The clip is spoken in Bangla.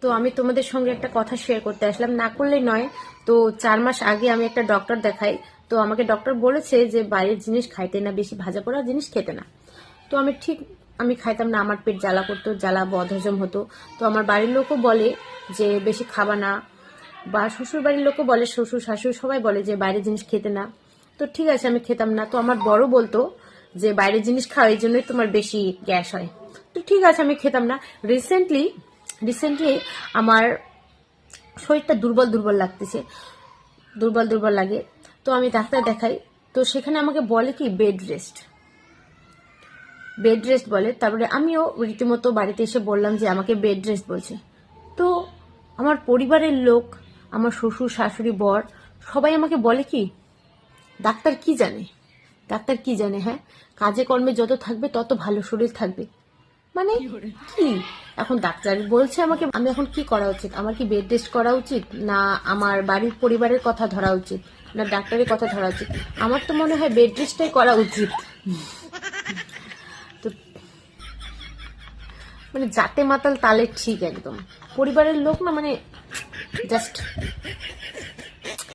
তো আমি তোমাদের সঙ্গে একটা কথা শেয়ার করতে আসলাম, না করলেই নয়। তো 4 মাস আগে আমি একটা ডক্টর দেখাই। তো আমাকে ডক্টর বলেছে যে বাইরের জিনিস খাইতে না, বেশি ভাজা পোড়া জিনিস খেতে না। তো আমি খাইতাম না, আমার পেট জ্বালা করতো, জ্বালা বদহজম হতো। তো আমার বাড়ির লোকও বলে যে বেশি খাবা না, বা শ্বশুর বাড়ির লোকও বলে, শ্বশুর শাশুড়ি সবাই বলে যে বাইরের জিনিস খেতে না। তো ঠিক আছে, আমি খেতাম না। তো আমার বড় বলতো যে বাইরের জিনিস খাও, এই জন্যই তোমার বেশি গ্যাস হয়। তো ঠিক আছে, আমি খেতাম না। রিসেন্টলি রিসেন্টলি আমার শরীরটা দুর্বল দুর্বল লাগতেছে, দুর্বল দুর্বল লাগে। তো আমি ডাক্তার দেখাই। তো সেখানে আমাকে বলে কি বেড রেস্ট বলে। তারপরে আমিও রীতিমতো বাড়িতে এসে বললাম যে আমাকে বেড রেস্ট বলছে। তো আমার পরিবারের লোক, আমার শ্বশুর শাশুড়ি বর, সবাই আমাকে বলে কি, ডাক্তার কি জানে, ডাক্তার কি জানে, হ্যাঁ, কাজে কর্মে যত থাকবে তত ভালো শরীর থাকবে। মানে কি, এখন ডাক্তার বলছে আমাকে, আমি এখন কি করা উচিত? আমার কি বেড রেস্ট করা উচিত, না আমার বাড়ির পরিবারের কথা ধরা উচিত, না ডাক্তারের কথা ধরা উচিত? আমার তো মনে হয় বেড রেস্টটাই করা উচিত। তো মানে জাতে মাতাল তালে ঠিক, একদম পরিবারের লোক না, মানে জাস্ট